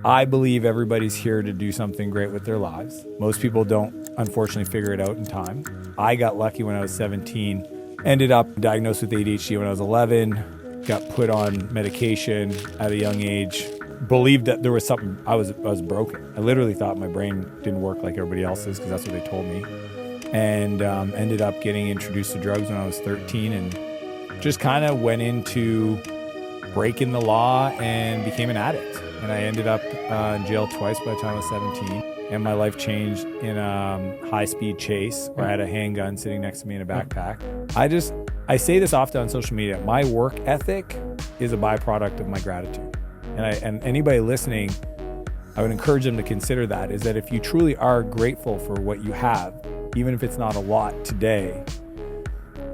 I believe everybody's here to do something great with their lives. Most people don't, unfortunately, figure it out in time. I got lucky when I was 17, ended up diagnosed with ADHD when I was 11, got put on medication at a young age, believed that there was something, I was broken. I literally thought my brain didn't work like everybody else's because that's what they told me. And ended up getting introduced to drugs when I was 13 and just kind of went into breaking the law and became an addict. And I ended up in jail twice by the time I was 17. And my life changed in a high-speed chase where I had a handgun sitting next to me in a backpack. I say this often on social media. My work ethic is a byproduct of my gratitude. And anybody listening, I would encourage them to consider that, is that if you truly are grateful for what you have, even if it's not a lot today,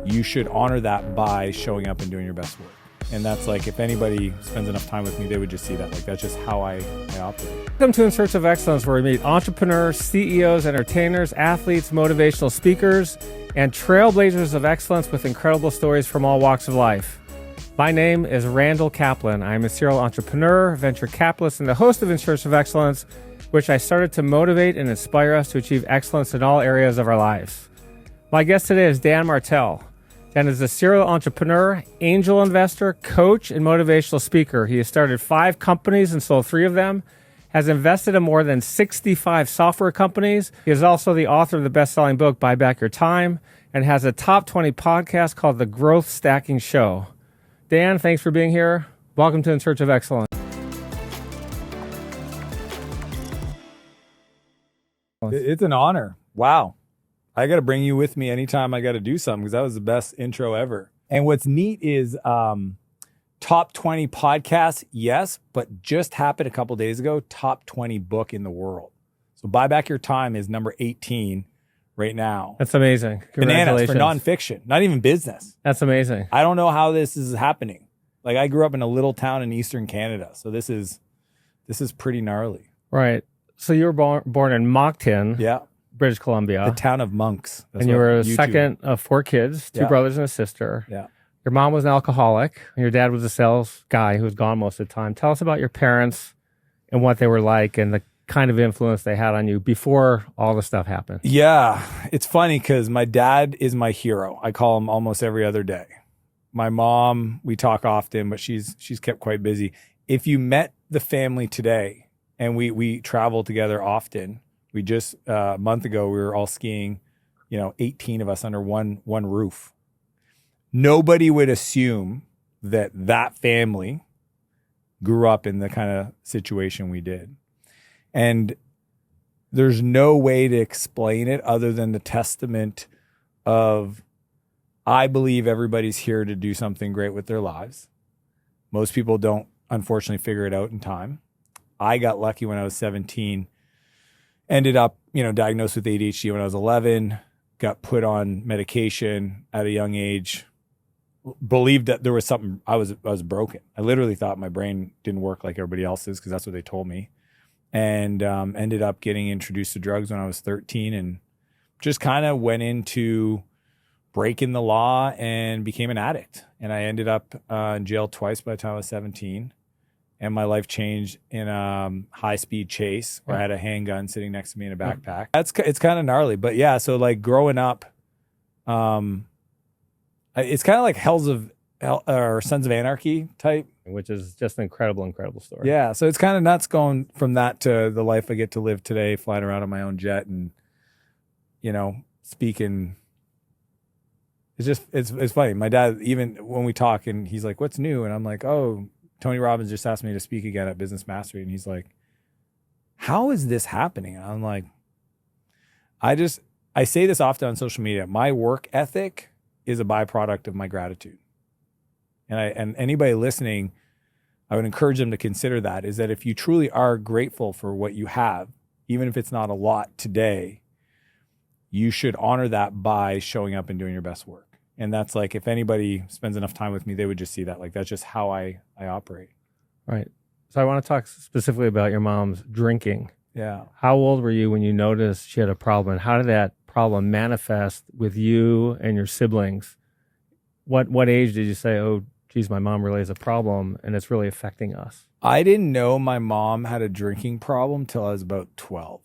you should honor that by showing up and doing your best work. And that's like, if anybody spends enough time with me, they would just see that. Like, that's just how I operate. Welcome to In Search of Excellence, where we meet entrepreneurs, CEOs, entertainers, athletes, motivational speakers, and trailblazers of excellence with incredible stories from all walks of life. My name is Randall Kaplan. I'm a serial entrepreneur, venture capitalist, and the host of In Search of Excellence, which I started to motivate and inspire us to achieve excellence in all areas of our lives. My guest today is Dan Martell. Dan is a serial entrepreneur, angel investor, coach, and motivational speaker. He has started 5 companies and sold 3 of them, has invested in more than 65 software companies. He is also the author of the best-selling book, Buy Back Your Time, and has a top 20 podcast called The Growth Stacking Show. Dan, thanks for being here. Welcome to In Search of Excellence. It's an honor. Wow. I got to bring you with me anytime I got to do something, because that was the best intro ever. And what's neat is top 20 podcasts, yes, but just happened a couple days ago, top 20 book in the world. So Buy Back Your Time is number 18 right now. That's amazing. Bananas for nonfiction, not even business. That's amazing. I don't know how this is happening. Like, I grew up in a little town in Eastern Canada, so this is pretty gnarly. Right. So you were born in Moncton. Yeah. British Columbia. The town of monks. And you were the second of 4 kids, 2 brothers and a sister. Yeah. Your mom was an alcoholic, and your dad was a sales guy who was gone most of the time. Tell us about your parents and what they were like and the kind of influence they had on you before all the stuff happened. Yeah. It's funny because my dad is my hero. I call him almost every other day. My mom, we talk often, but she's kept quite busy. If you met the family today, and we travel together often. We just, a month ago, we were all skiing, 18 of us under one roof. Nobody would assume that family grew up in the kind of situation we did. And there's no way to explain it other than the testament of, I believe everybody's here to do something great with their lives. Most people don't, unfortunately, figure it out in time. I got lucky when I was 17, ended up, diagnosed with ADHD when I was 11, got put on medication at a young age, believed that there was something, I was broken. I literally thought my brain didn't work like everybody else's because that's what they told me. And ended up getting introduced to drugs when I was 13 and just kind of went into breaking the law and became an addict. And I ended up in jail twice by the time I was 17. And my life changed in a high-speed chase where I had a handgun sitting next to me in a backpack. It's kind of gnarly. But yeah, so like growing up, it's kind of like or Sons of Anarchy type. Which is just an incredible story. Yeah, so it's kind of nuts going from that to the life I get to live today, flying around on my own jet and, speaking. It's funny. My dad, even when we talk and he's like, what's new? And I'm like, oh, Tony Robbins just asked me to speak again at Business Mastery. And he's like, how is this happening? And I'm like, I say this often on social media. My work ethic is a byproduct of my gratitude. And anybody listening, I would encourage them to consider that, is that if you truly are grateful for what you have, even if it's not a lot today, you should honor that by showing up and doing your best work. And that's like, if anybody spends enough time with me, they would just see that. Like, that's just how I operate. Right. So I want to talk specifically about your mom's drinking. Yeah. How old were you when you noticed she had a problem? How did that problem manifest with you and your siblings? What age did you say, oh, geez, my mom really has a problem and it's really affecting us? I didn't know my mom had a drinking problem till I was about 12.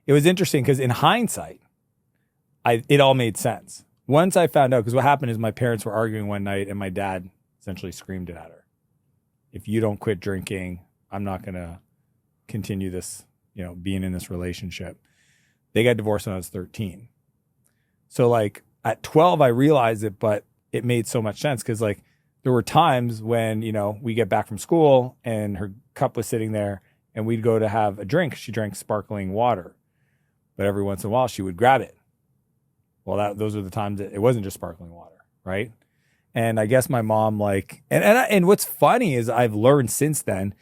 It was interesting because in hindsight, it all made sense. Once I found out, because what happened is my parents were arguing one night and my dad essentially screamed it at her. If you don't quit drinking, I'm not going to continue this, being in this relationship. They got divorced when I was 13. So like at 12, I realized it, but it made so much sense because like there were times when, we get back from school and her cup was sitting there and we'd go to have a drink. She drank sparkling water, but every once in a while she would grab it. Well, those are the times that it wasn't just sparkling water, right? And I guess my mom and what's funny is I've learned since then,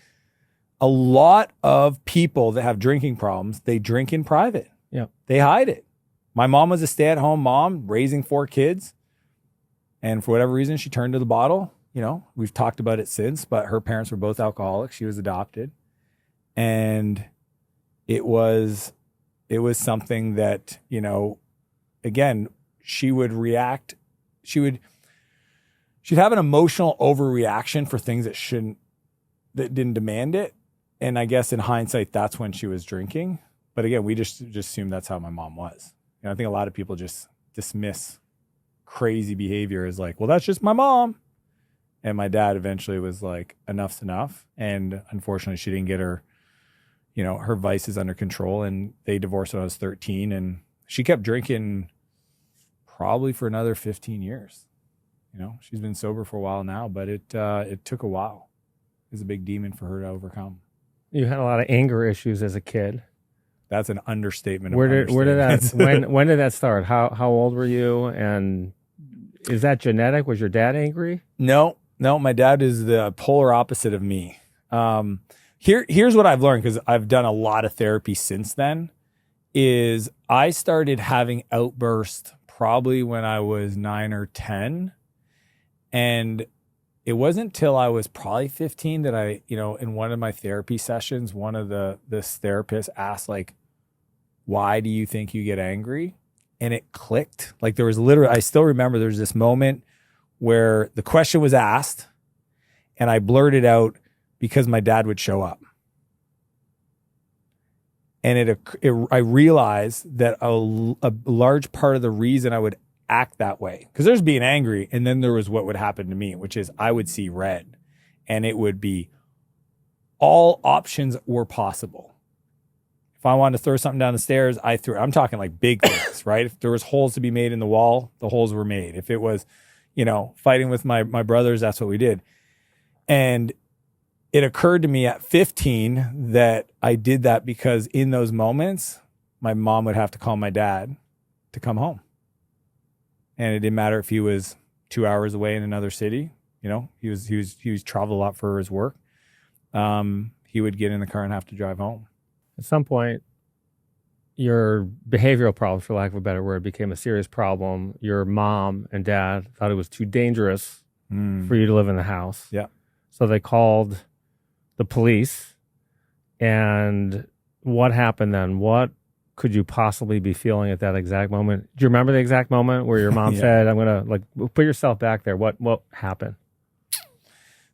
a lot of people that have drinking problems, they drink in private. Yeah. They hide it. My mom was a stay-at-home mom raising 4 kids. And for whatever reason, she turned to the bottle. We've talked about it since, but her parents were both alcoholics. She was adopted. And it was something that, again, she would react. She'd have an emotional overreaction for things that didn't demand it. And I guess in hindsight, that's when she was drinking. But again, we just assumed that's how my mom was. I think a lot of people just dismiss crazy behavior as like, well, that's just my mom. And my dad eventually was like, enough's enough. And unfortunately, she didn't get her, her vices under control. And they divorced when I was 13. And she kept drinking probably for another 15 years. She's been sober for a while now, but it took a while. It was a big demon for her to overcome. You had a lot of anger issues as a kid. That's an understatement. When did that start? How old were you? And is that genetic? Was your dad angry? No, my dad is the polar opposite of me. Here's what I've learned, because I've done a lot of therapy since then, is I started having outbursts probably when I was 9 or 10. And it wasn't till I was probably 15 that I, in one of my therapy sessions, one of this therapist asked, like, why do you think you get angry? And it clicked. Like there was I still remember there's this moment where the question was asked and I blurted out because my dad would show up. And I realized that a large part of the reason I would act that way, because there's being angry, and then there was what would happen to me, which is I would see red, and it would be all options were possible. If I wanted to throw something down the stairs, I threw it. I'm talking like big things, right? If there was holes to be made in the wall, the holes were made. If it was, fighting with my brothers, that's what we did. And it occurred to me at 15 that I did that because in those moments, my mom would have to call my dad to come home. And it didn't matter if he was 2 hours away in another city. He was traveled a lot for his work. He would get in the car and have to drive home. At some point, your behavioral problems, for lack of a better word, became a serious problem. Your mom and dad thought it was too dangerous for you to live in the house. Yeah. So they called the police. And what happened then? What could you possibly be feeling at that exact moment? Do you remember the exact moment where your mom said, I'm going to put yourself back there? What happened?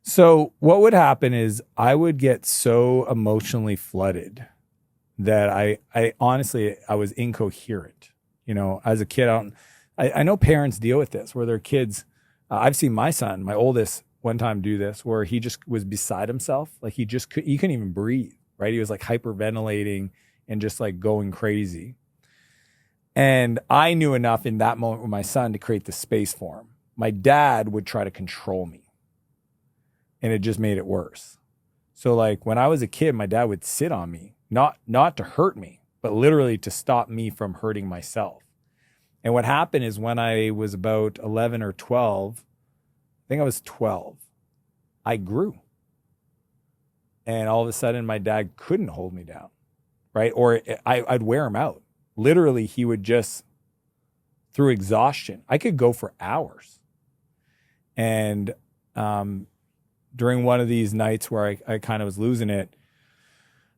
So what would happen is I would get so emotionally flooded that I honestly, I was incoherent. As a kid, I know parents deal with this where their kids, I've seen my son, my oldest, one time do this where he just was beside himself. Like he couldn't even breathe, right? He was like hyperventilating and just like going crazy. And I knew enough in that moment with my son to create the space for him. My dad would try to control me, and it just made it worse. So like when I was a kid, my dad would sit on me, not to hurt me, but literally to stop me from hurting myself. And what happened is when I was about 11 or 12, I think I was 12, I grew. And all of a sudden my dad couldn't hold me down, right? Or I'd wear him out. Literally, he would just, through exhaustion, I could go for hours. And during one of these nights where I kind of was losing it,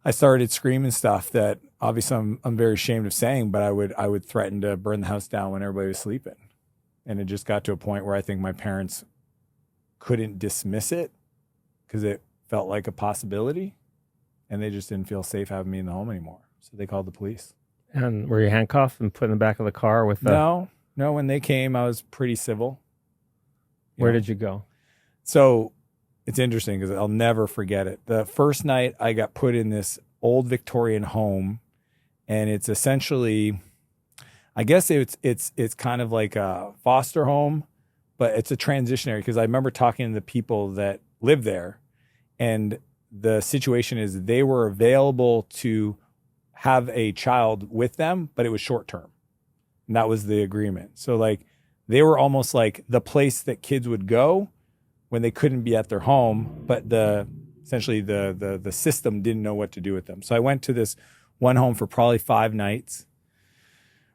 I started screaming stuff that obviously I'm very ashamed of saying, but I would threaten to burn the house down when everybody was sleeping. And it just got to a point where I think my parents couldn't dismiss it because it felt like a possibility, and they just didn't feel safe having me in the home anymore. So they called the police. And were you handcuffed and put in the back of the car with the... No, when they came, I was pretty civil. Where did you go? So it's interesting because I'll never forget it. The first night I got put in this old Victorian home, and it's essentially, I guess it's kind of like a foster home, but it's a transitionary, because I remember talking to the people that live there, and the situation is they were available to have a child with them, but it was short term. And that was the agreement. So like they were almost like the place that kids would go when they couldn't be at their home, but essentially the system didn't know what to do with them. So I went to this one home for probably 5 nights.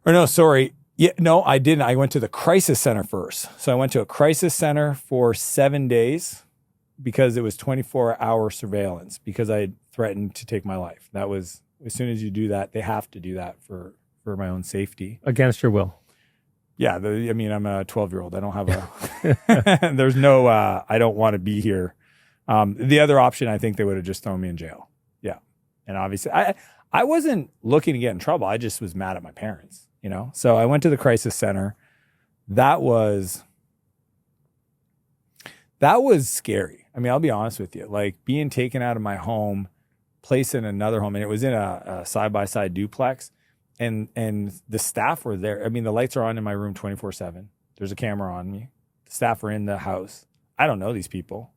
Or no, sorry. Yeah, no, I didn't. I went to the crisis center first. So I went to a crisis center for 7 days because it was 24-hour surveillance, because I had threatened to take my life. That was, as soon as you do that, they have to do that for my own safety. Against your will. Yeah. I mean, I'm a 12-year-old. I don't have a, there's no, I don't want to be here. The other option, I think they would have just thrown me in jail. Yeah. And obviously I wasn't looking to get in trouble. I just was mad at my parents, So I went to the crisis center. That was scary. I mean, I'll be honest with you, like being taken out of my home, placed in another home, and it was in a side-by-side duplex. And the staff were there. I mean, the lights are on in my room 24/7. There's a camera on me. The staff are in the house. I don't know these people.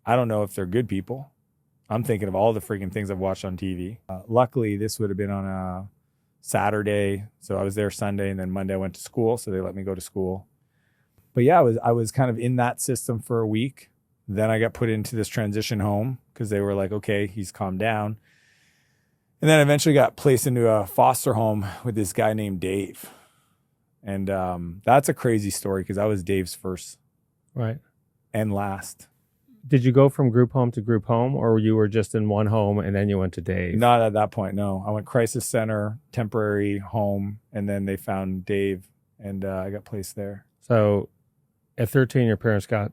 I don't know if they're good people. I'm thinking of all the freaking things I've watched on TV. Luckily, this would have been on a Saturday. So I was there Sunday, and then Monday I went to school. So they let me go to school. But yeah, I was kind of in that system for a week. Then I got put into this transition home because they were like, okay, he's calmed down. And then I eventually got placed into a foster home with this guy named Dave. And that's a crazy story because I was Dave's first and last. Did you go from group home to group home, or you were just in one home and then you went to Dave? Not at that point, no. I went crisis center, temporary home, and then they found Dave, and I got placed there. So at 13, your parents got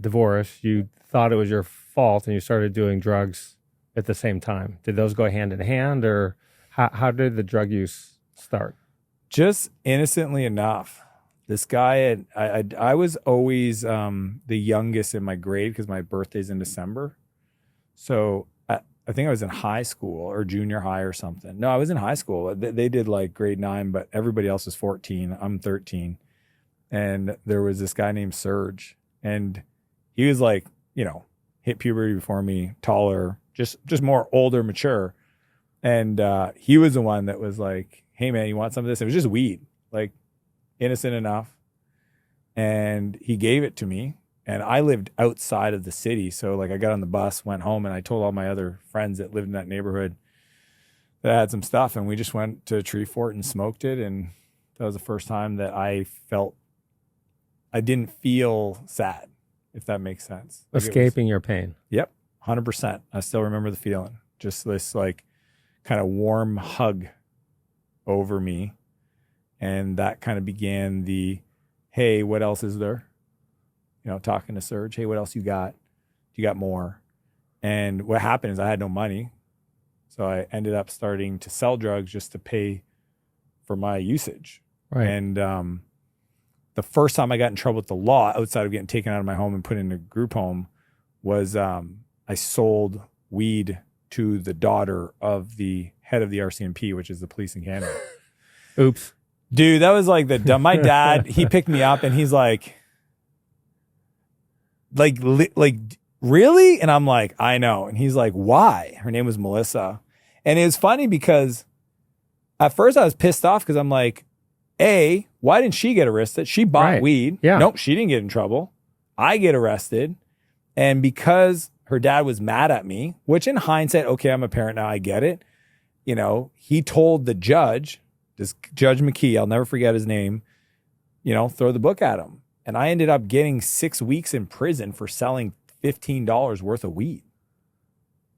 divorced. You thought it was your fault, and you started doing drugs at the same time. Did those go hand in hand, or how did the drug use start? Just innocently enough. This guy, I was always the youngest in my grade because my birthday's in December. So I think I was in high school or junior high or something. No, I was in high school. They did like grade 9, but everybody else was 14. I'm 13. And there was this guy named Serge. And he was like, hit puberty before me, taller, just more older, mature. And he was the one that was like, hey man, you want some of this? It was just weed, like innocent enough. And he gave it to me, and I lived outside of the city. So like I got on the bus, went home, and I told all my other friends that lived in that neighborhood that I had some stuff, and we just went to a tree fort and smoked it. And that was the first time that I didn't feel sad, if that makes sense. Like escaping your pain. Yep. 100%. I still remember the feeling. Just this like kind of warm hug over me. And that kind of began the, hey, what else is there? Talking to Serge, hey, what else you got? You got more? And what happened is I had no money. So I ended up starting to sell drugs just to pay for my usage. Right. And the first time I got in trouble with the law, outside of getting taken out of my home and put in a group home, was I sold weed to the daughter of the head of the RCMP, which is the police in Canada. Oops. Dude, that was like my dad, he picked me up and he's like, really? And I'm like, I know. And he's like, why? Her name was Melissa. And it was funny because at first I was pissed off because I'm like, A, why didn't she get arrested? She bought weed. Yeah. Nope, she didn't get in trouble. I get arrested. And because her dad was mad at me, which in hindsight, okay, I'm a parent now, I get it. He told the judge, this Judge McKee, I'll never forget his name, throw the book at him. And I ended up getting 6 weeks in prison for selling $15 worth of weed.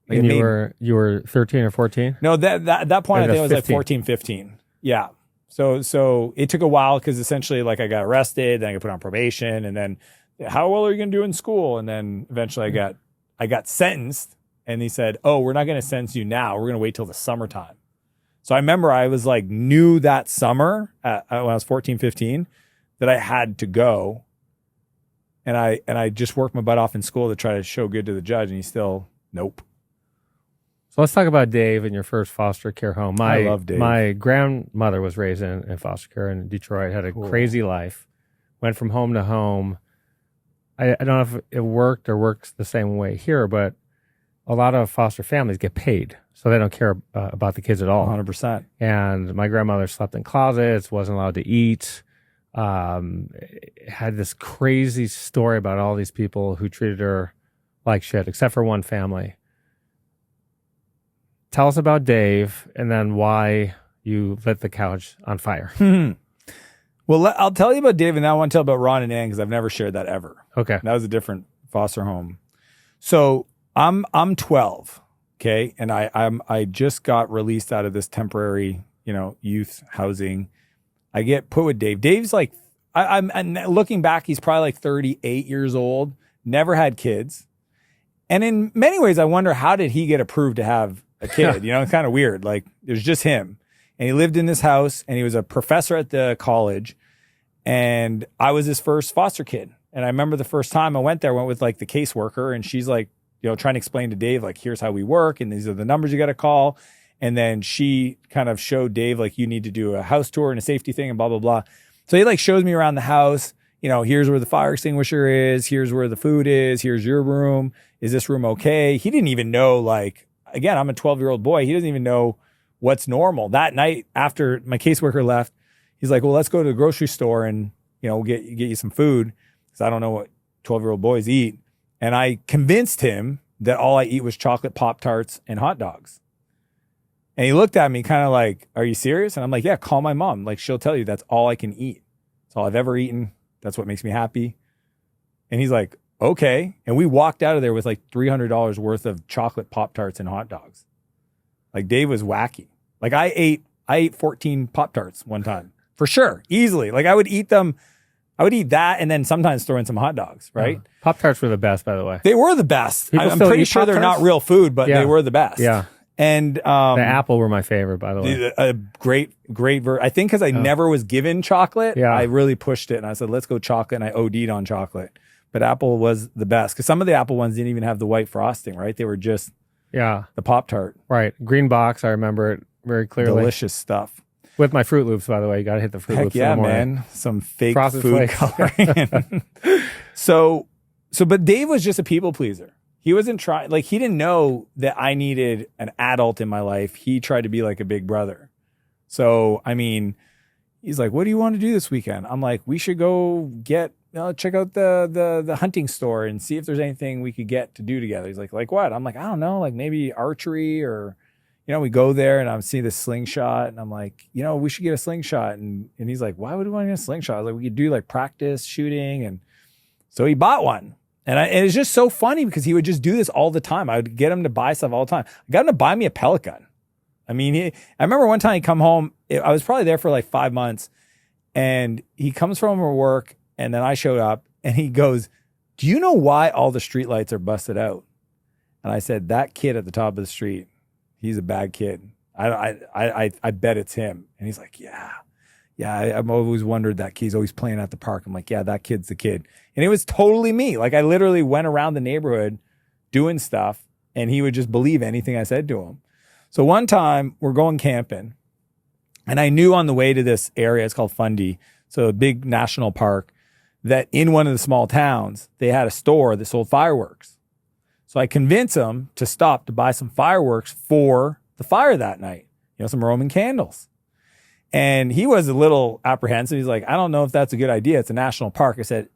Like, and you were 13 or 14? No, at that point, I think I was 15. Like 14, 15. Yeah. So it took a while because essentially like I got arrested, then I got put on probation, and then how well are you going to do in school? And then eventually I got sentenced, and he said, oh, we're not going to sentence you now. We're going to wait till the summertime. So I remember I was like, knew that summer when I was 14, 15, that I had to go. And I just worked my butt off in school to try to show good to the judge, and he still, nope. So let's talk about Dave and your first foster care home. I love Dave. My grandmother was raised in foster care in Detroit, had a crazy life, went from home to home. I don't know if it worked or works the same way here, but a lot of foster families get paid, so they don't care about the kids at all. 100%. And my grandmother slept in closets, wasn't allowed to eat, had this crazy story about all these people who treated her like shit, except for one family. Tell us about Dave, and then why you lit the couch on fire. Well, I'll tell you about Dave, and then I want to tell about Ron and Ann, because I've never shared that ever. Okay. That was a different foster home. So I'm 12, okay, and I just got released out of this temporary, youth housing. I get put with Dave. Dave's like, I'm looking back, he's probably like 38 years old, never had kids, and in many ways, I wonder, how did he get approved to have a kid? It's kind of weird. Like, it was just him. And he lived in this house, and he was a professor at the college. And I was his first foster kid. And I remember the first time I went with like the caseworker, and she's like, trying to explain to Dave, like, here's how we work, and these are the numbers you got to call. And then she kind of showed Dave, like, you need to do a house tour and a safety thing and blah, blah, blah. So he like shows me around the house, here's where the fire extinguisher is. Here's where the food is. Here's your room. Is this room okay? He didn't even know, like, again, I'm a 12-year-old boy. He doesn't even know what's normal. That night after my caseworker left, he's like, well, let's go to the grocery store and, we'll get you some food, because I don't know what 12-year-old boys eat. And I convinced him that all I eat was chocolate Pop-Tarts and hot dogs. And he looked at me kind of like, are you serious? And I'm like, yeah, call my mom. Like, she'll tell you that's all I can eat. It's all I've ever eaten. That's what makes me happy. And he's like, okay. And we walked out of there with like $300 worth of chocolate Pop-Tarts and hot dogs. Like, Dave was wacky. Like, I ate 14 Pop-Tarts one time, for sure, easily. Like, I would eat them. I would eat that and then sometimes throw in some hot dogs, right? Pop-Tarts were the best, by the way. They were the best. People I'm still pretty eat sure they're Pop-Tarts? not real food, but Yeah. they were the best. Yeah. And The apple were my favorite, by the way. a great I think because I never was given chocolate, Yeah. I really pushed it, and I said, let's go chocolate, and I OD'd on chocolate. But apple was the best, because some of the apple ones didn't even have the white frosting, right? They were just Yeah. the Pop-Tart. Right. Green box, I remember it very clearly. Delicious stuff. With my Fruit Loops, by the way. You got to hit the Fruit Heck Loops in yeah, the morning. man. Some fake Frosted food Flakes. coloring. But Dave was just a people pleaser. He wasn't trying, like, he didn't know that I needed an adult in my life. He tried to be like a big brother. So, I mean, he's like, what do you want to do this weekend? I'm like, we should go check out the hunting store and see if there's anything we could get to do together. He's like what? I'm like, I don't know, like maybe archery, or, we go there and I'm seeing this slingshot, and I'm like, we should get a slingshot. And he's like, why would we want to get a slingshot? I was like, we could do like practice shooting. And so he bought one. And it's just so funny, because he would just do this all the time. I would get him to buy stuff all the time. I got him to buy me a pellet gun. I mean, I remember one time he come home, I was probably there for like 5 months, and he comes from work, and then I showed up, and he goes, do you know why all the streetlights are busted out? And I said, that kid at the top of the street, he's a bad kid. I bet it's him. And he's like, yeah, I've always wondered that kid's always playing at the park. I'm like, yeah, that kid's the kid. And it was totally me. Like, I literally went around the neighborhood doing stuff, and he would just believe anything I said to him. So one time we're going camping, and I knew on the way to this area, it's called Fundy, so a big national park, that in one of the small towns, they had a store that sold fireworks. So I convinced him to stop to buy some fireworks for the fire that night, some Roman candles. And he was a little apprehensive. He's like, I don't know if that's a good idea. It's a national park. I said,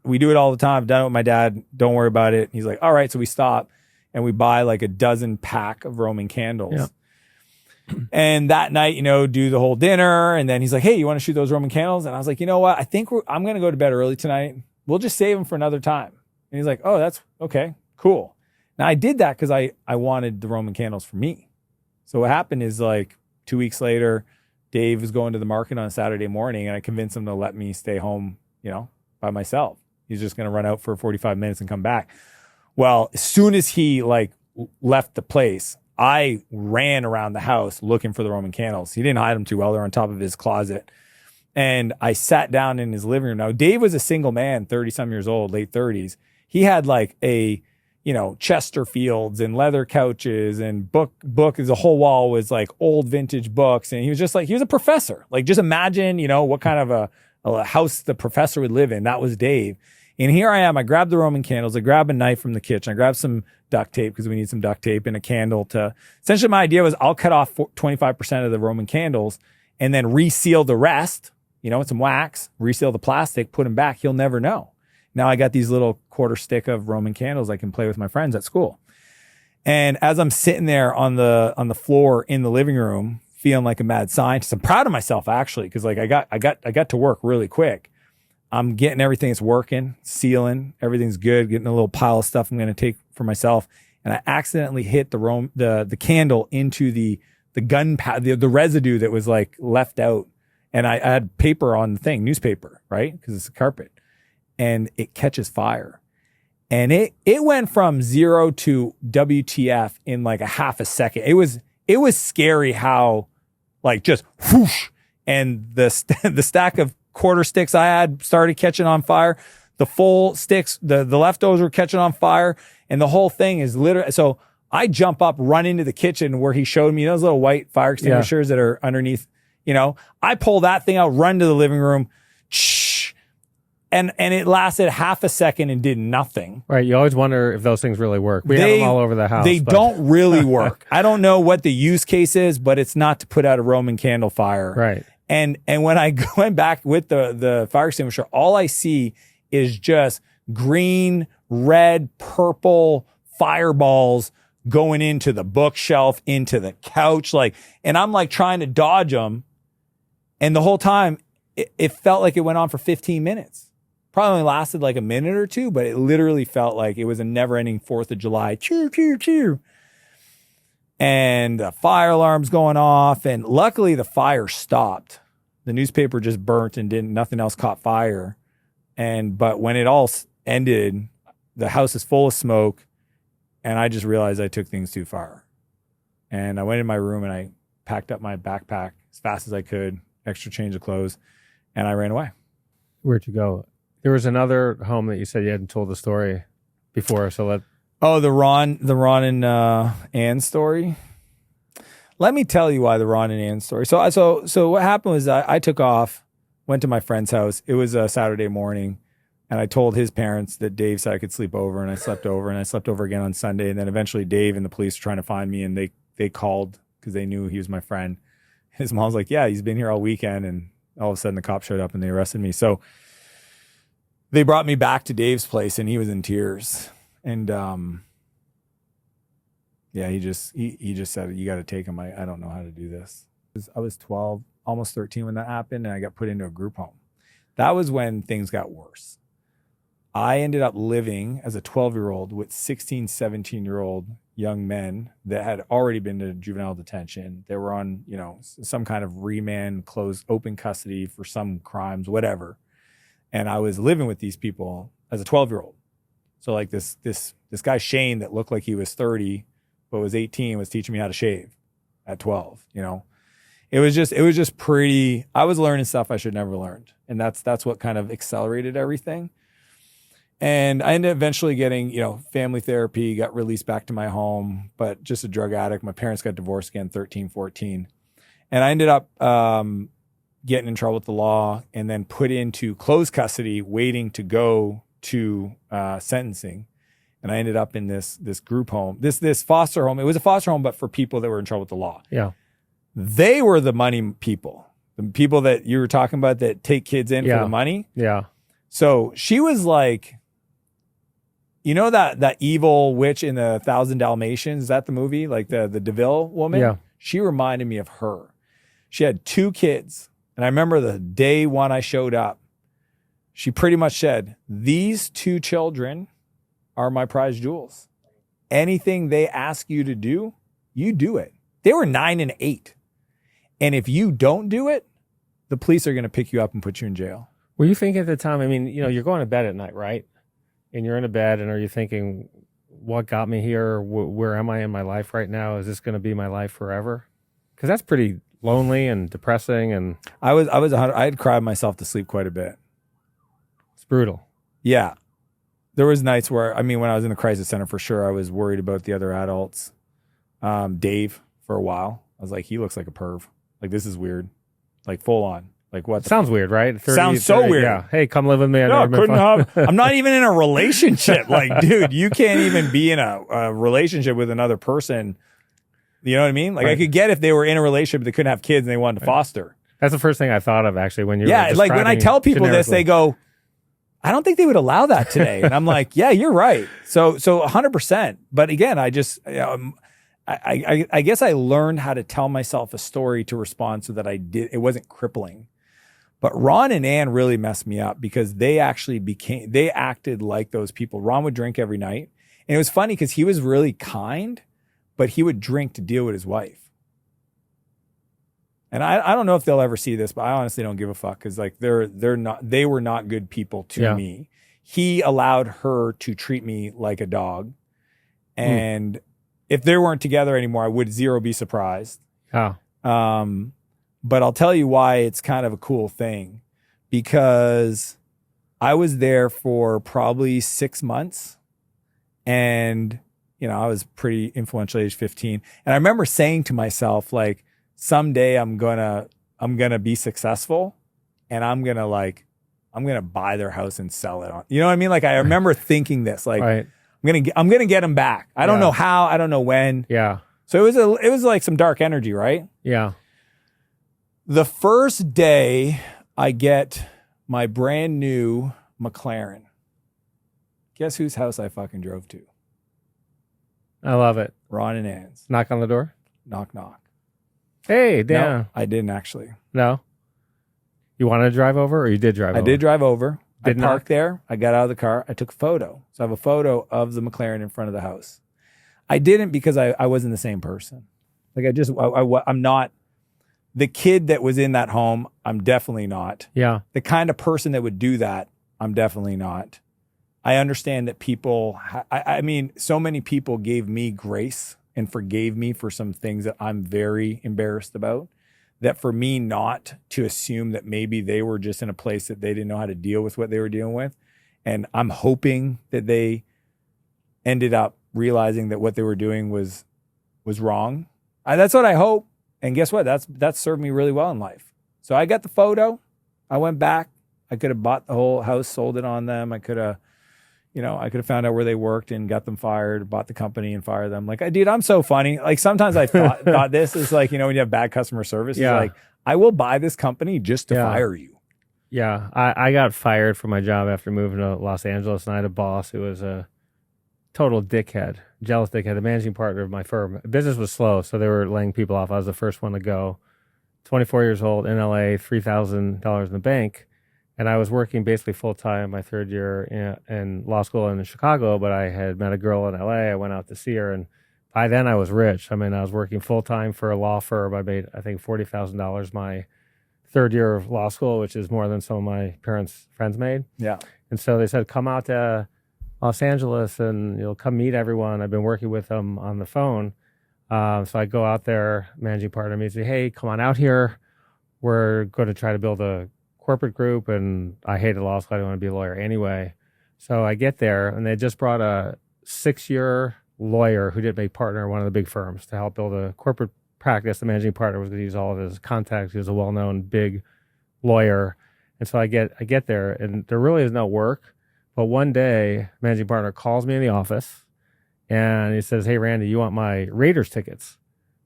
we do it all the time. I've done it with my dad. Don't worry about it. He's like, all right. So we stop and we buy like a dozen pack of Roman candles. Yeah. And that night, do the whole dinner. And then he's like, hey, you want to shoot those Roman candles? And I was like, you know what? I think I'm going to go to bed early tonight. We'll just save them for another time. And he's like, oh, that's okay. Cool. Now I did that because I wanted the Roman candles for me. So what happened is, like, 2 weeks later, Dave was going to the market on a Saturday morning, and I convinced him to let me stay home, by myself. He's just going to run out for 45 minutes and come back. Well, as soon as he like left the place, I ran around the house looking for the Roman candles. He didn't hide them too well. They're on top of his closet. And I sat down in his living room. Now, Dave was a single man, 30 some years old, late 30s. He had like a, Chesterfields and leather couches and book. The whole wall was like old vintage books. And he was just like, he was a professor. Like, just imagine, what kind of a house the professor would live in. That was Dave. And here I am. I grabbed the Roman candles. I grabbed a knife from the kitchen. I grabbed some duct tape because we need some duct tape and a candle to, essentially my idea was I'll cut off 25% of the Roman candles and then reseal the rest, with some wax, reseal the plastic, put them back. He'll never know. Now I got these little quarter stick of Roman candles I can play with my friends at school. And as I'm sitting there on the floor in the living room, feeling like a mad scientist, I'm proud of myself actually, because like I got to work really quick. I'm getting everything that's working, sealing, everything's good, getting a little pile of stuff I'm going to take for myself. And I accidentally hit the candle into the gunpowder, the residue that was like left out. And I had paper on the thing, newspaper, right? Because it's a carpet. And it catches fire. And it went from 0 to WTF in like a half a second. It was scary how like just whoosh, and the stack of quarter sticks I had started catching on fire. The full sticks, the leftovers were catching on fire, and the whole thing is literally. So I jump up, run into the kitchen where he showed me those little white fire extinguishers that are underneath. I pull that thing out, run to the living room, and it lasted half a second and did nothing. Right. You always wonder if those things really work. We have them all over the house. They don't really work. I don't know what the use case is, but it's not to put out a Roman candle fire. Right. And when I went back with the fire extinguisher, all I see is just green, red, purple fireballs going into the bookshelf, into the couch, and I'm like trying to dodge them. And the whole time, it felt like it went on for 15 minutes. Probably only lasted like a minute or two, but it literally felt like it was a never-ending 4th of July. Choo, choo, choo. And the fire alarm's going off. And luckily, the fire stopped. The newspaper just burnt and nothing else caught fire. But when it all ended, the house is full of smoke. And I just realized I took things too far. And I went in my room and I packed up my backpack as fast as I could, extra change of clothes, and I ran away. Where'd you go? There was another home that you said you hadn't told the story before, so the Ron and Ann story. Let me tell you why the Ron and Ann story. So what happened was I took off, went to my friend's house. It was a Saturday morning, and I told his parents that Dave said I could sleep over, and I slept over, and I slept over again on Sunday. And then eventually Dave and the police were trying to find me, and they called because they knew he was my friend. His mom's like, yeah, he's been here all weekend, and all of a sudden the cops showed up and they arrested me. So they brought me back to Dave's place, and he was in tears. And he just said, you got to take him. I don't know how to do this. I was 12, almost 13 when that happened, and I got put into a group home. That was when things got worse. I ended up living as a 12-year-old with 16, 17-year-old young men that had already been to juvenile detention. They were on, some kind of remand, closed, open custody for some crimes, whatever. And I was living with these people as a 12-year-old. So like this guy Shane that looked like he was 30 but was 18 was teaching me how to shave at 12. It was just pretty. I was learning stuff I should never learned, and that's what kind of accelerated everything. And I ended up eventually getting family therapy, got released back to my home, but just a drug addict. My parents got divorced again, 13, 14, and I ended up getting in trouble with the law and then put into closed custody, waiting to go to sentencing. And I ended up in this group home, this foster home. It was a foster home, but for people that were in trouble with the law. Yeah. They were the money people, the people that you were talking about that take kids in for the money. Yeah. So she was like, that evil witch in the 1,000 Dalmatians, is that the movie? Like the DeVille woman? Yeah. She reminded me of her. She had 2 kids. And I remember the day one I showed up, she pretty much said, these 2 children are my prize jewels. Anything they ask you to do, you do it. They were 9 and 8. And if you don't do it, the police are going to pick you up and put you in jail. Were you thinking at the time, I mean, you're going to bed at night, right? And you're in a bed, and are you thinking, what got me here? Where am I in my life right now? Is this going to be my life forever? Because that's pretty lonely and depressing, and I'd cried myself to sleep quite a bit. It's brutal. Yeah. There was nights where, I mean, when I was in the crisis center, for sure, I was worried about the other adults. Dave, for a while, I was like, he looks like a perv. Like, this is weird. Like, full on. Like, what? Sounds weird, right? Sounds so weird. Yeah. Hey, come live with me. No, I'm not even in a relationship. Like, dude, you can't even be in a relationship with another person. You know what I mean? Like, right. I could get if they were in a relationship, they couldn't have kids and they wanted to foster. That's the first thing I thought of, actually, when you were like when I tell people this, they go, I don't think they would allow that today. And I'm like, yeah, you're right. So 100%. But again, I just, I guess I learned how to tell myself a story to respond so that it wasn't crippling. But Ron and Ann really messed me up because they acted like those people. Ron would drink every night. And it was funny because he was really kind, but he would drink to deal with his wife. And I don't know if they'll ever see this, but I honestly don't give a fuck because like they were not good people to me. He allowed her to treat me like a dog. And if they weren't together anymore, I would be surprised. Oh. But I'll tell you why it's kind of a cool thing, because I was there for probably 6 months and, I was pretty influential age 15. And I remember saying to myself, like, someday I'm gonna be successful and I'm gonna buy their house and sell it on. You know what I mean? Like, I remember thinking this, like, right. I'm gonna get them back. I don't know how, I don't know when. Yeah. So it was like some dark energy, right? Yeah. The first day I get my brand new McLaren, guess whose house I fucking drove to? I love it. Ron and Ann's. Knock on the door? Knock, knock. Hey, Dan. No, I didn't actually. No? You wanted to drive over or you did drive over? I did drive over. I parked knock? there. I got out of the car. I took a photo. So I have a photo of the McLaren in front of the house. I didn't because I wasn't the same person. Like, I'm not the kid that was in that home. I'm definitely not. Yeah. The kind of person that would do that, I'm definitely not. I understand that people, I mean, so many people gave me grace and forgave me for some things that I'm very embarrassed about, that for me not to assume that maybe they were just in a place that they didn't know how to deal with what they were dealing with. And I'm hoping that they ended up realizing that what they were doing was wrong. That's what I hope. And guess what? That's served me really well in life. So I got the photo. I went back. I could have bought the whole house, sold it on them. I could have found out where they worked and got them fired, bought the company and fired them. Like, dude, I'm so funny. Like, sometimes I thought this is like, when you have bad customer service, it's like, I will buy this company just to fire you. Yeah. I got fired from my job after moving to Los Angeles, and I had a boss who was a total dickhead, jealous dickhead, the managing partner of my firm. Business was slow, so they were laying people off. I was the first one to go. 24 years old in LA, $3,000 in the bank. And I was working basically full-time my third year in law school in Chicago, but I had met a girl in LA. I went out to see her, and by then I was rich. I mean, I was working full-time for a law firm. I made, I think, $40,000 my third year of law school, which is more than some of my parents' friends made. Yeah. And so they said, come out to Los Angeles and you'll come meet everyone. I've been working with them on the phone. So I go out there, managing partner meets me, hey, come on out here. We're going to try to build a corporate group, and I hated law school. I didn't want to be a lawyer anyway. So I get there, and they just brought a 6-year lawyer who did make partner in one of the big firms to help build a corporate practice. The managing partner was going to use all of his contacts. He was a well-known big lawyer. And so I get there, and there really is no work. But one day, managing partner calls me in the office, and he says, hey, Randy, you want my Raiders tickets?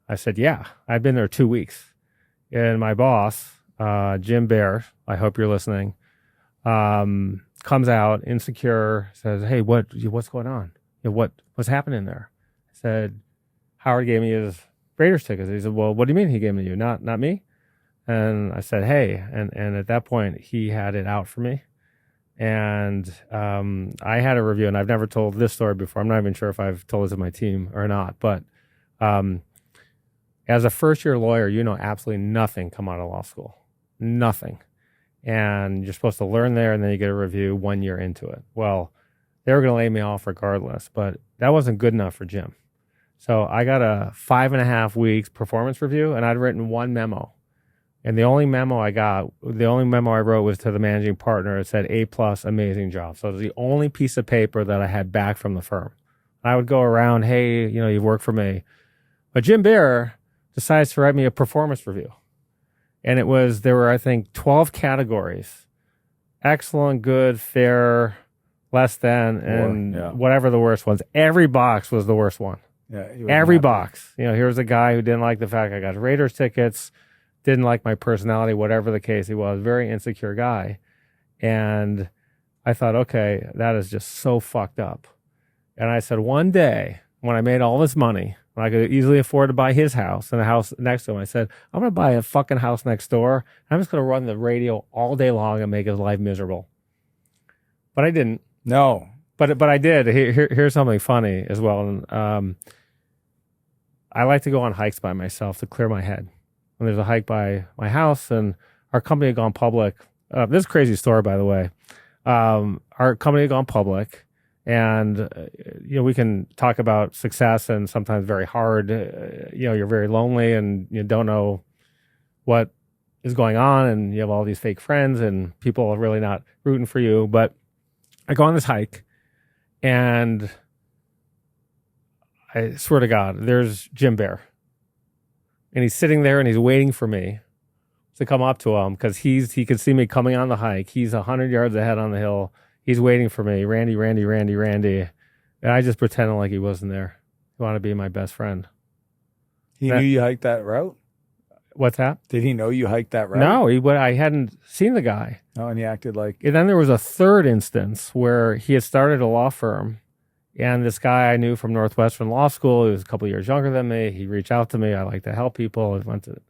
I said, yeah. I've been there 2 weeks. And my boss, Jim Bear, I hope you're listening, comes out insecure, says, hey, what's going on? What's happening there? I said, Howard gave me his Raiders tickets. He said, well, what do you mean he gave them to you? Not me? And I said, hey, and at that point he had it out for me. And I had a review, and I've never told this story before. I'm not even sure if I've told it to my team or not, but as a first-year lawyer, you know absolutely nothing come out of law school. Nothing. and you're supposed to learn there, and then you get a review 1 year into it. Well, they were going to lay me off regardless, but that wasn't good enough for Jim. So I got a 5.5 weeks performance review, and I'd written one memo. And the only memo I wrote was to the managing partner. It said A+, amazing job. So it was the only piece of paper that I had back from the firm. I would go around, hey, you've worked for me. But Jim Bear decides to write me a performance review. And there were, I think, 12 categories. Excellent, good, fair, less than, and whatever the worst ones. Every box was the worst one. Yeah, every box. Here was a guy who didn't like the fact I got Raiders tickets, didn't like my personality, whatever the case he was, very insecure guy. And I thought, okay, that is just so fucked up. And I said, one day when I made all this money, when I could easily afford to buy his house and a house next to him, I said, I'm going to buy a fucking house next door. I'm just going to run the radio all day long and make his life miserable. But I didn't. No. But I did. Here's something funny as well. And, I like to go on hikes by myself to clear my head. And there's a hike by my house, and our company had gone public. This is a crazy story, by the way. Our company had gone public, and we can talk about success and sometimes very hard. You're very lonely, and you don't know what is going on, and you have all these fake friends, and people are really not rooting for you. But I go on this hike, and I swear to God, there's Jim Bear. And he's sitting there and he's waiting for me to come up to him because he could see me coming on the hike. He's 100 yards ahead on the hill. He's waiting for me. Randy. And I just pretended like he wasn't there. He wanted to be my best friend. He knew you hiked that route? What's that? Did he know you hiked that route? No, I hadn't seen the guy. Oh, and he acted like... And then there was a third instance where he had started a law firm. And this guy I knew from Northwestern Law School, he was a couple of years younger than me. He reached out to me. I like to help people. The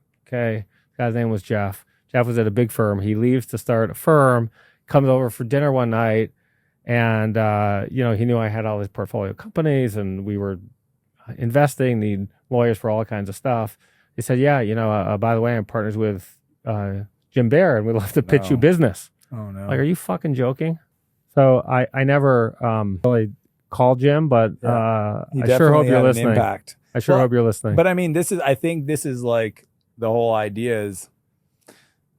guy's name was Jeff. Jeff was at a big firm. He leaves to start a firm, comes over for dinner one night, and he knew I had all these portfolio companies, and we were investing, need lawyers for all kinds of stuff. He said, by the way, I'm partners with Jim Bear, and we'd love to pitch you business. Oh, no. Like, are you fucking joking? So I never really called Jim, but I sure hope you're listening. Impact. I sure hope you're listening. But I mean, I think this is like the whole idea is,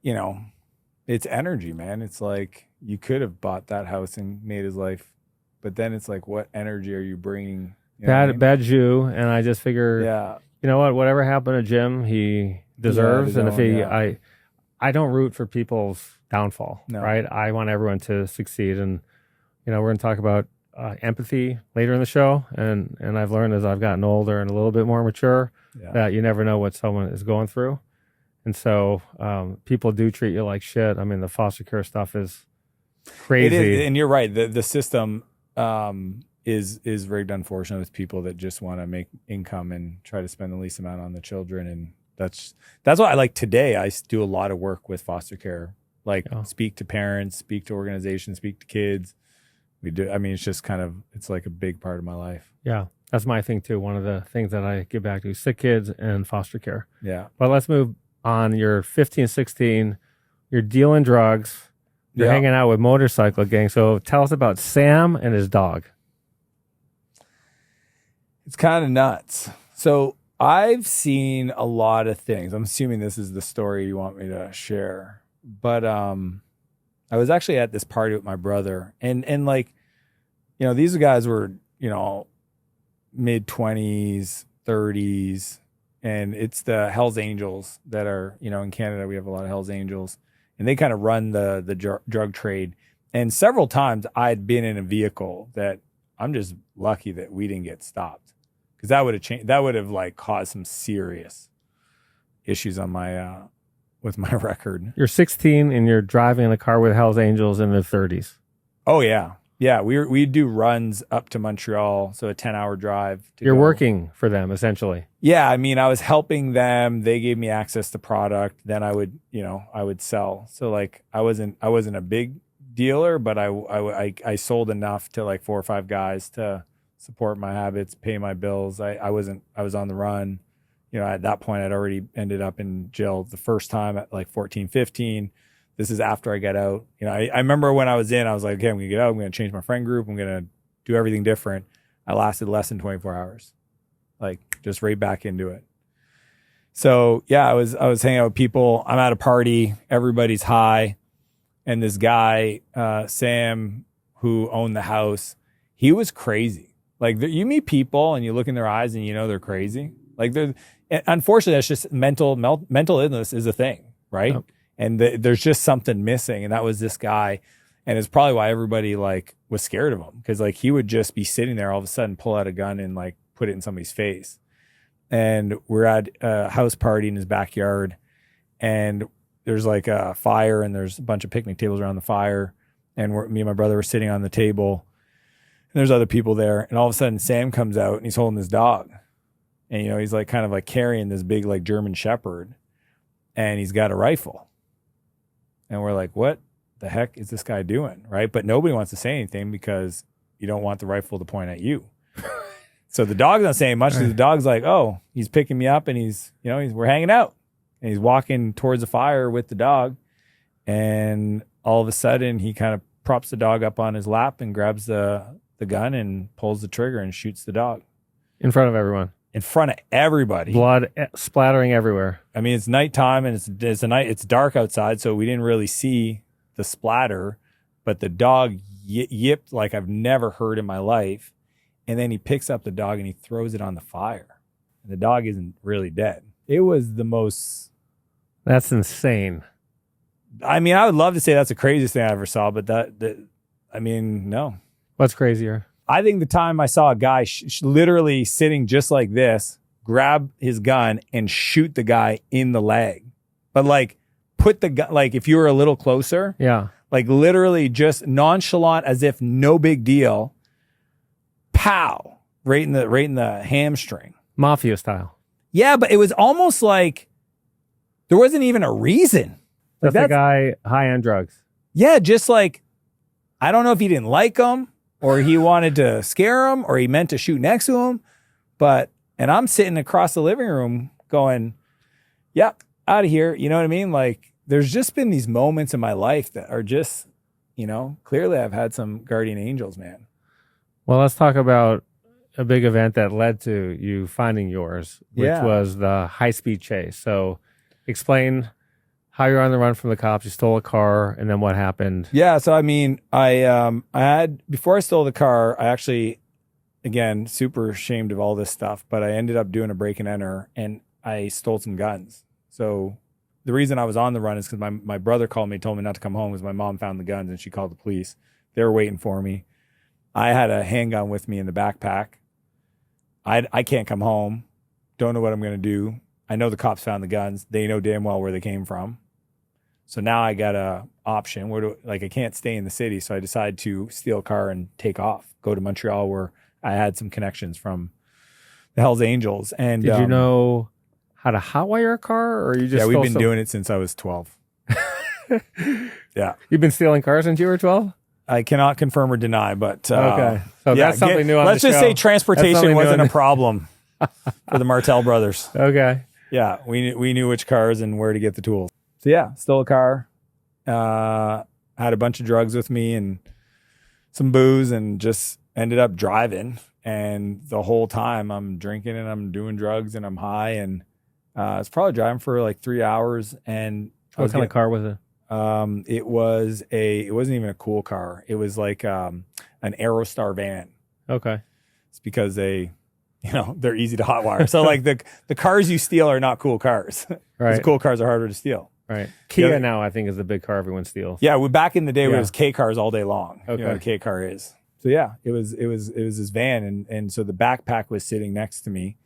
it's energy, man. It's like you could have bought that house and made his life, but then it's like, what energy are you bringing? Bad Jew, and I just figure, you know what? Whatever happened to Jim, he deserves, and I don't root for people's downfall, right? I want everyone to succeed, and we're going to talk about empathy later in the show, and I've learned as I've gotten older and a little bit more mature that you never know what someone is going through, and so people do treat you like shit. I mean, the foster care stuff is crazy. It is, and you're right. The system is rigged, unfortunately, with people that just want to make income and try to spend the least amount on the children, and that's why I like today. I do a lot of work with foster care, speak to parents, speak to organizations, speak to kids. We do. I mean, it's just it's like a big part of my life. Yeah. That's my thing too. One of the things that I give back to sick kids and foster care. Yeah. But let's move on. You're 15, 16, you're dealing drugs, you're hanging out with motorcycle gangs. So tell us about Sam and his dog. It's kind of nuts. So I've seen a lot of things. I'm assuming this is the story you want me to share. But I was actually at this party with my brother, and these guys were, mid-20s, 30s, and it's the Hells Angels that are, in Canada, we have a lot of Hells Angels, and they kind of run the drug trade. And several times I'd been in a vehicle that I'm just lucky that we didn't get stopped, because that would have changed. That would have caused some serious issues on my with my record. You're 16 and you're driving in a car with Hells Angels in their 30s. Oh yeah. Yeah, we do runs up to Montreal, so a 10-hour drive. You're working for them, essentially. Yeah, I mean, I was helping them. They gave me access to product. Then I would sell. So I wasn't a big dealer, but I sold enough to 4 or 5 guys to support my habits, pay my bills. I was on the run. At that point, I'd already ended up in jail the first time at 14, 15. This is after I get out. You know, I remember when I was in, I was like, okay, I'm gonna get out. I'm gonna change my friend group. I'm gonna do everything different. I lasted less than 24 hours, like just right back into it. So yeah, I was hanging out with people. I'm at a party. Everybody's high, and this guy, Sam, who owned the house, he was crazy. Like you meet people and you look in their eyes and you know they're crazy. Like unfortunately, that's just mental illness is a thing, right? Yep. And there's just something missing, and that was this guy, and it's probably why everybody like was scared of him, because like he would just be sitting there, all of a sudden pull out a gun and like put it in somebody's face. And we're at a house party in his backyard, and there's like a fire, and there's a bunch of picnic tables around the fire, and me and my brother were sitting on the table, and there's other people there, and all of a sudden Sam comes out and he's holding his dog, and you know he's like kind of like carrying this big like German Shepherd, and he's got a rifle. And we're like, what the heck is this guy doing? Right. But nobody wants to say anything because you don't want the rifle to point at you. So the dog's not saying much. The dog's like, oh, he's picking me up, and we're hanging out, and he's walking towards the fire with the dog. And all of a sudden he kind of props the dog up on his lap and grabs the gun and pulls the trigger and shoots the dog. In front of everyone. In front of everybody. Blood splattering everywhere. I mean, it's nighttime, and it's dark outside, so we didn't really see the splatter, but the dog yipped like I've never heard in my life. And then he picks up the dog and he throws it on the fire. And the dog isn't really dead. It was the most... That's insane. I mean, I would love to say that's the craziest thing I ever saw, but no. What's crazier? I think the time I saw a guy literally sitting just like this, grab his gun and shoot the guy in the leg. But like put the gun, like if you were a little closer, yeah, like literally just nonchalant as if no big deal. Pow, right in the hamstring. Mafia style. Yeah, but it was almost like there wasn't even a reason. Like that's the guy high on drugs. Yeah, just like, I don't know if he didn't like him, or he wanted to scare him, or he meant to shoot next to him. And I'm sitting across the living room going, yep, out of here. You know what I mean? Like, there's just been these moments in my life that are just, clearly I've had some guardian angels, man. Well, let's talk about a big event that led to you finding yours, which was the high-speed chase. So explain how you're on the run from the cops. You stole a car, and then what happened? Yeah, so I mean, I had, before I stole the car, I actually, again, super ashamed of all this stuff, but I ended up doing a break and enter, and I stole some guns. So the reason I was on the run is because my brother called me, told me not to come home because my mom found the guns, and she called the police. They were waiting for me. I had a handgun with me in the backpack. I can't come home. Don't know what I'm going to do. I know the cops found the guns. They know damn well where they came from. So now I got a option. I can't stay in the city. So I decided to steal a car and take off, go to Montreal, where I had some connections from the Hells Angels. And did you know how to hotwire a car, or you just? Yeah, we've been doing it since I was 12. Yeah. You've been stealing cars since you were 12? I cannot confirm or deny, but okay. So that's something new on let's the just show. say transportation wasn't a problem for the Martell brothers. Okay. Yeah, we knew which cars and where to get the tools. So yeah, stole a car, had a bunch of drugs with me and some booze, and just ended up driving. And the whole time I'm drinking and I'm doing drugs and I'm high, and I was probably driving for like 3 hours. And what kind of car was it? It wasn't even a cool car. It was like an Aerostar van. Okay. It's because they're easy to hotwire. So like the cars you steal are not cool cars. Right. Cool cars are harder to steal. Right. Kia now I think is the big car everyone steals. Yeah, back in the day it was K cars all day long. Okay. You know what a K car is. So yeah, it was this van, and so the backpack was sitting next to me,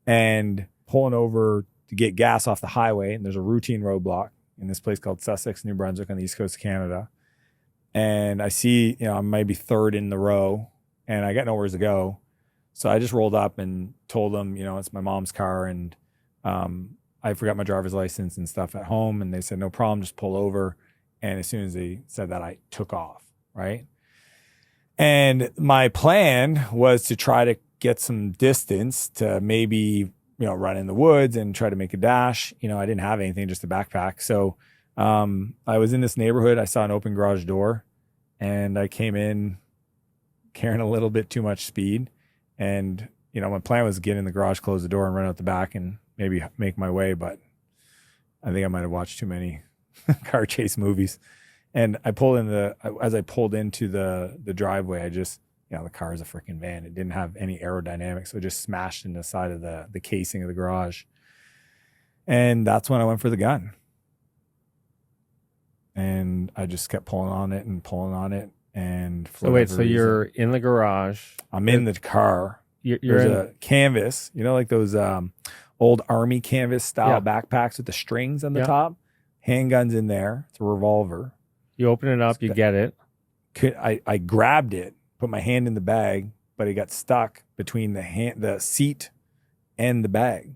and pulling over to get gas off the highway, and there's a routine roadblock in this place called Sussex, New Brunswick on the east coast of Canada. And I see, I might be third in the row, and I got nowhere to go. So I just rolled up and told them, it's my mom's car, and I forgot my driver's license and stuff at home. And they said, no problem, just pull over. And as soon as they said that, I took off, right? And my plan was to try to get some distance to maybe, run in the woods and try to make a dash. I didn't have anything, just a backpack. So I was in this neighborhood. I saw an open garage door, and I came in carrying a little bit too much speed. And, my plan was to get in the garage, close the door, and run out the back and maybe make my way. But I think I might have watched too many car chase movies. And as I pulled into the driveway, I just, the car is a freaking van. It didn't have any aerodynamics. So it just smashed in the side of the casing of the garage. And that's when I went for the gun. And I just kept pulling on it. And so you're in the garage. I'm in the car. There's a canvas, like those old army canvas style backpacks with the strings on the top. Handguns in there. It's a revolver. You open it up, you get it. I grabbed it, put my hand in the bag, but it got stuck between the seat and the bag.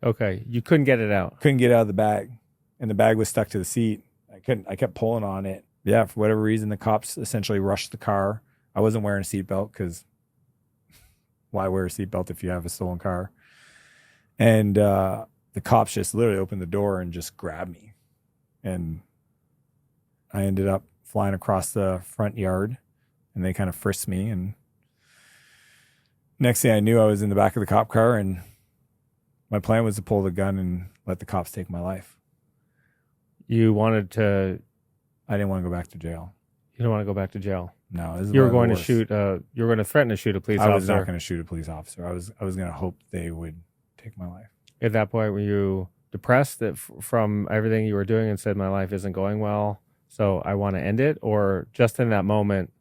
Okay, you couldn't get it out. Couldn't get it out of the bag, and the bag was stuck to the seat. I kept pulling on it. Yeah, for whatever reason, the cops essentially rushed the car. I wasn't wearing a seatbelt because why wear a seatbelt if you have a stolen car? And the cops just literally opened the door and just grabbed me. And I ended up flying across the front yard, and they kind of frisked me. And next thing I knew, I was in the back of the cop car, and my plan was to pull the gun and let the cops take my life. You wanted to... I didn't want to go back to jail. You don't want to go back to jail? No. This is you were going to shoot... you were going to threaten to shoot a police officer. I was not going to shoot a police officer. I was going to hope they would take my life. At that point, were you depressed from everything you were doing and said, my life isn't going well, so I want to end it? Or just in that moment?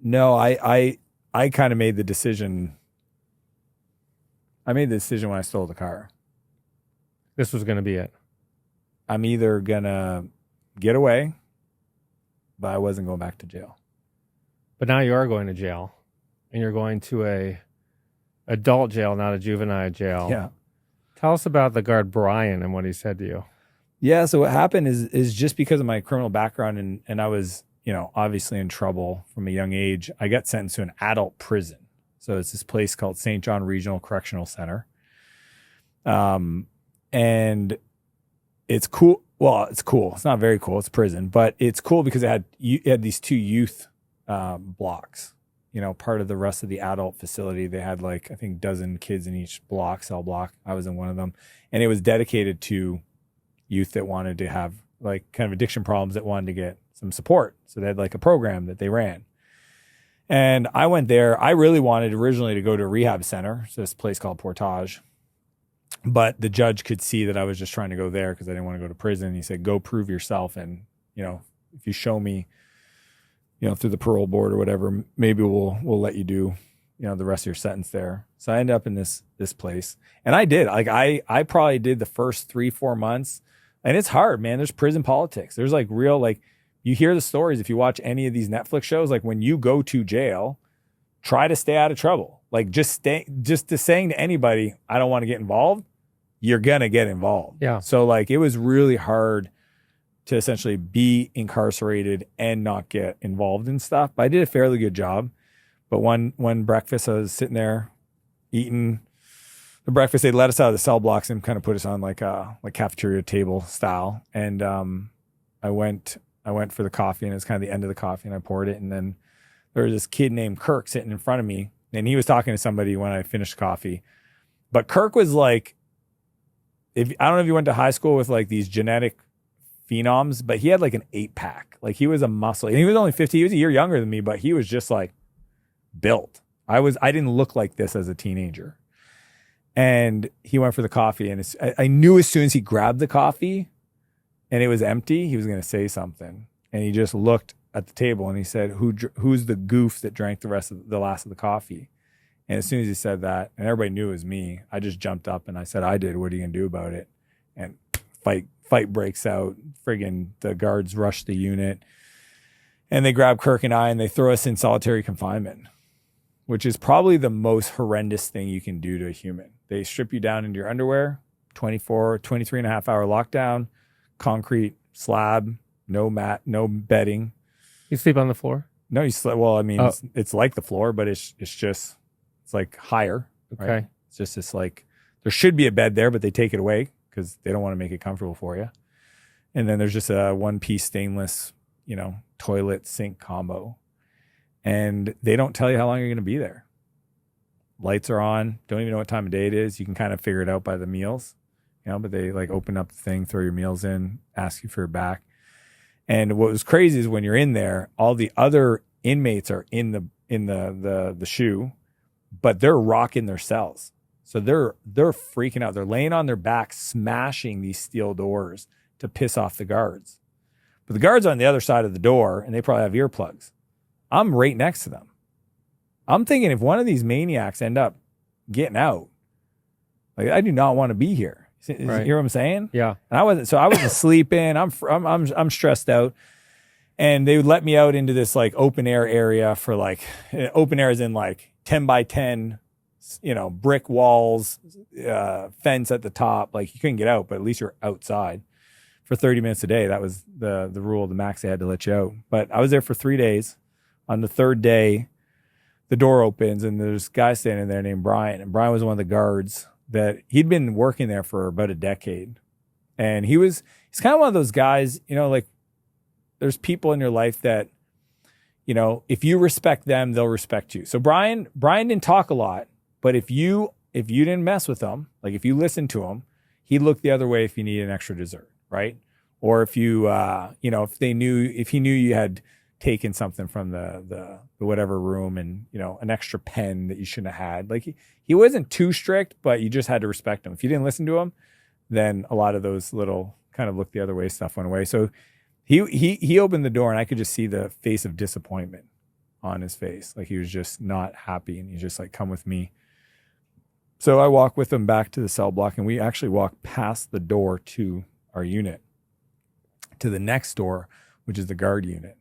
No, I kind of made the decision. I made the decision when I stole the car. This was going to be it. I'm either going to get away, but I wasn't going back to jail. But now you are going to jail, and you're going to a adult jail, not a juvenile jail. Yeah. Tell us about the guard Brian and what he said to you. Yeah, so what happened is just because of my criminal background and I was, obviously in trouble from a young age, I got sentenced to an adult prison. So it's this place called St. John Regional Correctional Center. And it's cool. Well, it's cool. It's not very cool. It's a prison, but it's cool because it had these two youth blocks. Part of the rest of the adult facility, they had I think dozen kids in each cell block. I was in one of them, and it was dedicated to youth that wanted to have kind of addiction problems that wanted to get some support. So they had a program that they ran. And I went there. I really wanted originally to go to a rehab center. So this place called Portage, but the judge could see that I was just trying to go there because I didn't want to go to prison. He said, go prove yourself. And, if you show me, through the parole board or whatever, maybe we'll let you do, the rest of your sentence there. So I ended up in this place, and I did. I probably did the first 3-4 months, and it's hard, man. There's prison politics. There's real, you hear the stories. If you watch any of these Netflix shows, when you go to jail, try to stay out of trouble. Just to saying to anybody, I don't want to get involved, you're going to get involved. Yeah. So it was really hard to essentially be incarcerated and not get involved in stuff. But I did a fairly good job. But one breakfast, I was sitting there eating the breakfast. They let us out of the cell blocks and kind of put us on a cafeteria table style. And I went for the coffee, and it was kind of the end of the coffee, and I poured it. And then there was this kid named Kirk sitting in front of me, and he was talking to somebody when I finished coffee. But Kirk was I don't know if you went to high school with these genetic phenoms, but he had an 8-pack. He was a muscle, and he was only 50. He was a year younger than me, but he was just built. I didn't look like this as a teenager. And he went for the coffee, and I knew as soon as he grabbed the coffee and it was empty, he was going to say something. And he just looked at the table and he said, who's the goof that drank the last of the coffee? And as soon as he said that, and everybody knew it was me, I just jumped up and I said, I did. What are you going to do about it? And fight breaks out. Friggin' the guards rush the unit, and they grab Kirk and I, and they throw us in solitary confinement, which is probably the most horrendous thing you can do to a human. They strip you down into your underwear, 23 and a half hour lockdown, concrete slab, no mat, no bedding. You sleep on the floor? No, you sleep. Well, I mean, it's like the floor, but it's higher. Okay. Right? It's just this there should be a bed there, but they take it away because they don't want to make it comfortable for you. And then there's just a one-piece stainless, toilet sink combo. And they don't tell you how long you're going to be there. Lights are on. Don't even know what time of day it is. You can kind of figure it out by the meals, but they like open up the thing, throw your meals in, ask you for your back. And what was crazy is when you're in there, all the other inmates are in the shoe, but they're rocking their cells. So they're freaking out. They're laying on their back, smashing these steel doors to piss off the guards. But the guards are on the other side of the door, and they probably have earplugs. I'm right next to them. I'm thinking if one of these maniacs end up getting out, like I do not want to be here. You hear what I'm saying? Yeah. And I wasn't sleeping. I'm stressed out. And they would let me out into this like open air area for like open air is in like 10 by 10, brick walls, fence at the top. Like you couldn't get out, but at least you're outside for 30 minutes a day. That was the rule, the max they had to let you out. But I was there for 3 days. On the third day, the door opens and there's a guy standing there named Brian. And Brian was one of the guards that he'd been working there for about a decade. And he's kind of one of those guys, like there's people in your life that, if you respect them, they'll respect you. So Brian didn't talk a lot, but if you didn't mess with him, like if you listened to him, he'd look the other way if you needed an extra dessert, right? Or if you, if he knew you had taken something from the whatever room and, an extra pen that you shouldn't have had. Like he wasn't too strict, but you just had to respect him. If you didn't listen to him, then a lot of those little kind of look the other way stuff went away. So he opened the door and I could just see the face of disappointment on his face. Like he was just not happy and he's just like, come with me. So I walk with him back to the cell block and we actually walk past the door to our unit to the next door, which is the guard unit.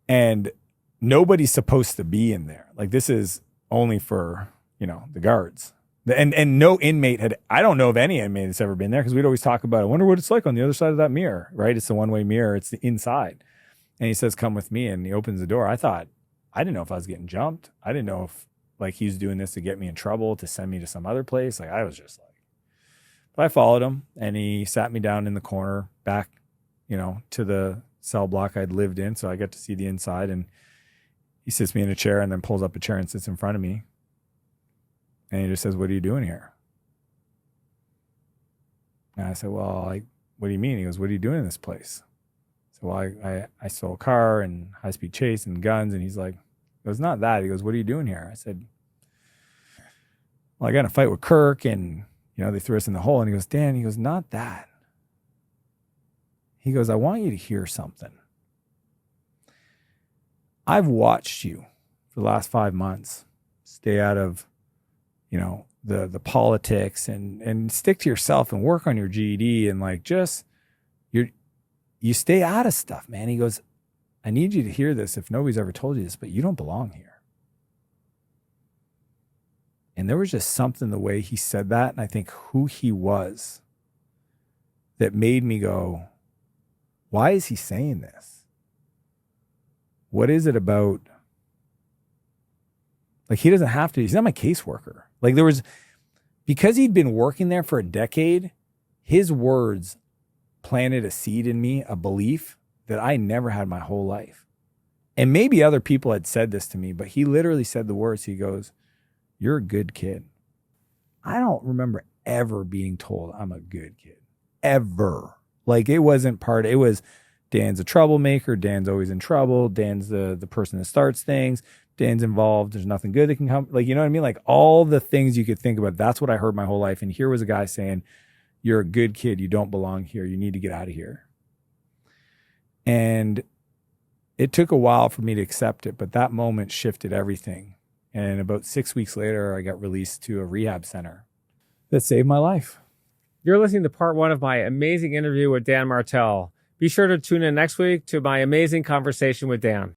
And nobody's supposed to be in there. Like this is only for, the guards. And no inmate I don't know of any inmate that's ever been there because we'd always talk about, I wonder what it's like on the other side of that mirror, right? It's a one-way mirror. It's the inside. And he says, come with me. And he opens the door. I didn't know if I was getting jumped. I didn't know if like he was doing this to get me in trouble, to send me to some other place. Like I was just like, but I followed him and he sat me down in the corner back, to the cell block I'd lived in. So I got to see the inside and he sits me in a chair and then pulls up a chair and sits in front of me. And he just says, what are you doing here? And I said, well, what do you mean? He goes, what are you doing in this place? So I stole a car and high-speed chase and guns. And he's like, it was not that. He goes, what are you doing here? I said, well, I got in a fight with Kirk and, they threw us in the hole. And he goes, Dan, he goes, not that. He goes, I want you to hear something. I've watched you for the last 5 months stay out of, the politics and stick to yourself and work on your GED and like just you stay out of stuff, man. He goes, I need you to hear this if nobody's ever told you this, but you don't belong here. And there was just something the way he said that, and I think who he was that made me go, why is he saying this? What is it about? Like he doesn't have to, he's not my caseworker. Like because he'd been working there for a decade, his words planted a seed in me, a belief that I never had my whole life. And maybe other people had said this to me, but he literally said the words, he goes, you're a good kid. I don't remember ever being told I'm a good kid, ever. Like it wasn't it was Dan's a troublemaker. Dan's always in trouble. Dan's the person that starts things. Dan's involved. There's nothing good that can come. Like, you know what I mean? Like all the things you could think about. That's what I heard my whole life. And here was a guy saying, you're a good kid. You don't belong here. You need to get out of here. And it took a while for me to accept it, but that moment shifted everything. And about 6 weeks later, I got released to a rehab center that saved my life. You're listening to part 1 of my amazing interview with Dan Martell. Be sure to tune in next week to my amazing conversation with Dan.